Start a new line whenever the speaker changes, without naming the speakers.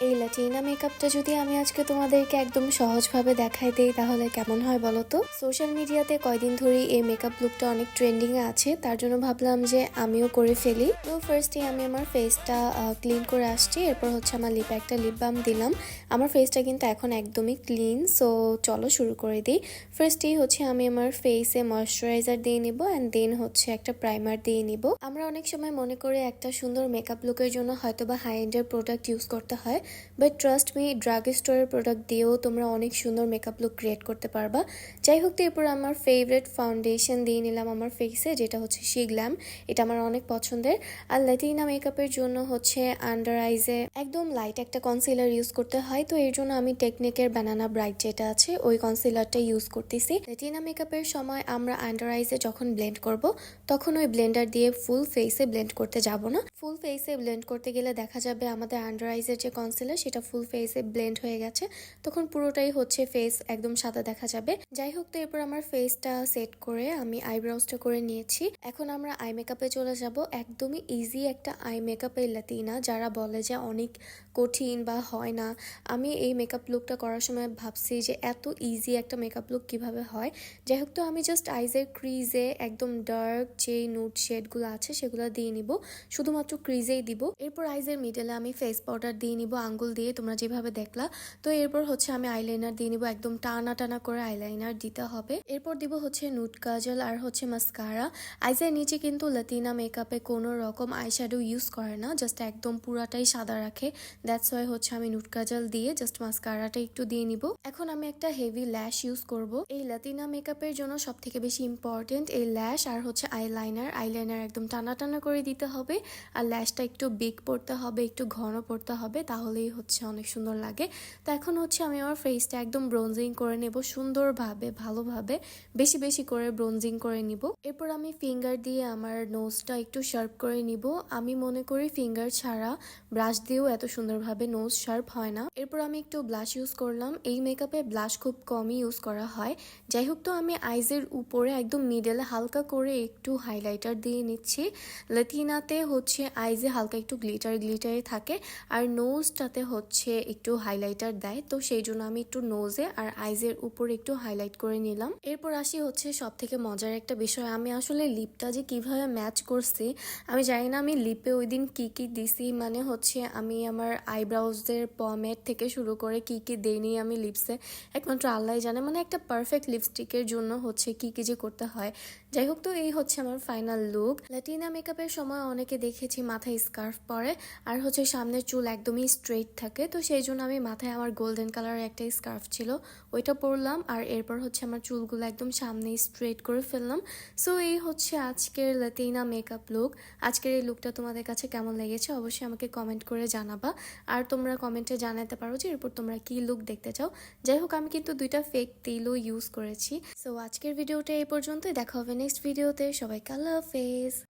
এই ল্যাটিনা মেকআপটা যদি আমি আজকে তোমাদেরকে একদম সহজভাবে দেখাই দেই তাহলে কেমন হয় বলো তো। সোশ্যাল মিডিয়াতে কয়দিন ধরেই এই মেকআপ লুকটা অনেক ট্রেন্ডিং এ আছে, তার জন্য ভাবলাম যে আমিও করে ফেলি। তো ফার্স্টে আমি আমার ফেসটা ক্লিন করে আসছি, এরপর হচ্ছে আমার লিপে একটা লিপ বাম দিলাম। আমার ফেসটা কিন্তু এখন একদমই ক্লিন, সো চলো শুরু করে দিই। ফার্স্টেই হচ্ছে আমি আমার ফেসে ময়শ্চারাইজার দিয়ে নিব অ্যান্ড দেন হচ্ছে একটা প্রাইমার দিয়ে নিব। আমরা অনেক সময় মনে করি একটা সুন্দর মেকআপ লুকের জন্য হয়তো বা হাই এন্ডের প্রোডাক্ট ইউজ করতে হয়, বাট ট্রাস্ট মি, ড্রাগ স্টোরের প্রোডাক্ট দিয়েও তোমরা অনেক সুন্দর মেকআপ লুক ক্রিয়েট করতে পারবা। যাই হোক, তো এরপর আমার ফেভারিট ফাউন্ডেশন দিয়ে নিলাম আমার ফেসে, যেটা হচ্ছে শিগ্ল্যাম। এটা আমার অনেক পছন্দের। আর ল্যাটিনা মেকআপের জন্য হচ্ছে আন্ডার আইজে একদম লাইট একটা কনসিলার ইউজ করতে হয়, তো এর জন্য আমি টেকনিকের ব্যানানা ব্রাইট যেটা আছে ওই কনসিলারটা ইউজ করতেছি। ল্যাটিনা মেকআপের সময় আমরা আন্ডার আইজে যখন ব্লেন্ড করব তখন ওই ব্লেন্ডার দিয়ে ফুল ফেসে ব্লেন্ড করতে যাব না। ফুল ফেসে ব্লেন্ড করতে গেলে দেখা যাবে আমাদের আন্ডার আইজের যে কনসিলার সেটা ফুল ফেসে ব্লেন্ড হয়ে গেছে, তখন পুরোটাই হচ্ছে ফেস একদম সাদা দেখা যাবে। যাই হোক, তো এরপর আমার ফেসটা সেট করে আমি আইব্রাউজটা করে নিয়েছি। এখন আমরা আই মেকআপে চলে যাব। একদমই ইজি একটা আই মেকআপ এই ল্যাটিনা। যারা বলে যে অনেক কঠিন বা হয় না, আমি এই মেকআপ লুকটা করার সময় ভাবছি যে এত ইজি একটা মেকআপ লুক কিভাবে হয়। যাই হোক, তো আমি জাস্ট আইজের ক্রিজে একদম ডার্ক যে নুড শেডগুলো আছে সেগুলো দিয়ে নিব, শুধুমাত্র ক্রিজেই দিব। এরপর আইজের মিডলে আমি ফেস পাউডার দিয়ে নিব আঙ্গুল দিয়ে, তোমরা যেভাবে দেখলা। তো এরপর হচ্ছে আমি আইলাইনার দিয়ে নিব, একদম টানা টানা করে আইলাইনার দিতে হবে। এরপর দিব হচ্ছে নুড কাজল আর হচ্ছে মাস্কারা। আইজের নিচে কিন্তু ল্যাটিনা মেকআপে কোনো রকম আইশ্যাডো ইউজ করে না, জাস্ট একদম পুরাটাই সাদা রাখে। দ্যাটস ওয়াই হচ্ছে আমি নুড কাজল দিয়ে জাস্ট মাস্কারাটা একটু দিয়ে নিব। এখন আমি একটা হেভি ল্যাশ ইউজ করব। এই ল্যাটিনা মেকআপের জন্য সব থেকে বেশি ইম্পর্টেন্ট এই ল্যাশ আর হচ্ছে আইলাইনার। আইলাইনার একদম টানা টানা করে দিতে হবে, আর ল্যাশটা একটু বিগ পড়তে হবে, একটু ঘন পড়তে হবে, তাহলেই হচ্ছে অনেক সুন্দর লাগে। তো এখন হচ্ছে আমি আমার ফেসটা একদম ব্রোনজিং করে নেব সুন্দরভাবে, ভালোভাবে, বেশি বেশি করে ব্রোনজিং করে নিব। এরপর আমি ফিঙ্গার দিয়ে আমার নোজটা একটু শার্প করে নিব। আমি মনে করি ফিঙ্গার ছাড়া ব্রাশ দিয়েও এত সুন্দরভাবে নোজ শার্প হয় না। এরপর আমি একটু ব্লাশ ইউজ করলাম। এই মেকআপে ব্লাশ খুব কমই ইউজ করা হয়। যাই হোক, তো আমি আইজের উপরে একদম মিডলে হালকা করে একটু হাইলাইটার দিয়ে নিচ্ছি। ল্যাটিনাতে হচ্ছে আইজে হালকা একটু গ্লিটারে থাকে, আর নোজটাতে হচ্ছে একটু হাইলাইটার দেয়, তো সেই জন্য আমি একটু নোজে আর আইজের উপরে একটু হাইলাইট করে নিলাম। এরপর আসি হচ্ছে সব থেকে মজার একটা বিষয়, আমি আসলে লিপটা যে কিভাবে ম্যাচ করছি আমি জানি না। আমি লিপে ওই দিন কি কি দিছি, মানে হচ্ছে আমি আমার আইব্রাউজের পমেড থেকে শুরু করে কি কি দেইনি আমি লিপসে, একমাত্র আল্লাহ জানে। মানে একটা পারফেক্ট লিপস্টিকের জন্য হচ্ছে কি কি যে করতে হয়। যাই হোক, তো এই হচ্ছে আমার ফাইনাল লুক। ল্যাটিনা মেকআপের সময় অনেকে দেখেছি মাথায় স্কার্ফ পরে আর হচ্ছে সামনের চুল একদমই স্ট্রেইট থাকে, তো সেই জন্য আমি মাথায় আমার গোল্ডেন কালারের একটা স্কার্ফ ছিল ওইটা পরলাম, আর এরপর হচ্ছে আমার চুলগুলো একদম সামনে স্ট্রেট করে ফেললাম। সো এই হচ্ছে আজকের ল্যাটিনা মেকআপ লুক। আজকের এই লুকটা তোমাদের কাছে কেমন লেগেছে অবশ্যই আমাকে কমেন্ট করে জানাবা, আর তোমরা কমেন্টে জানাতে পারো যে এরপর তোমরা কি লুক দেখতে চাও। যাই হোক, আমি কিন্তু দুইটা ফেক তেলও ইউজ করেছি। সো আজকের ভিডিওটা এই পর্যন্তই, দেখা হবে নেক্সট ভিডিওতে। সবাইকে আল্লাহ হাফেজ।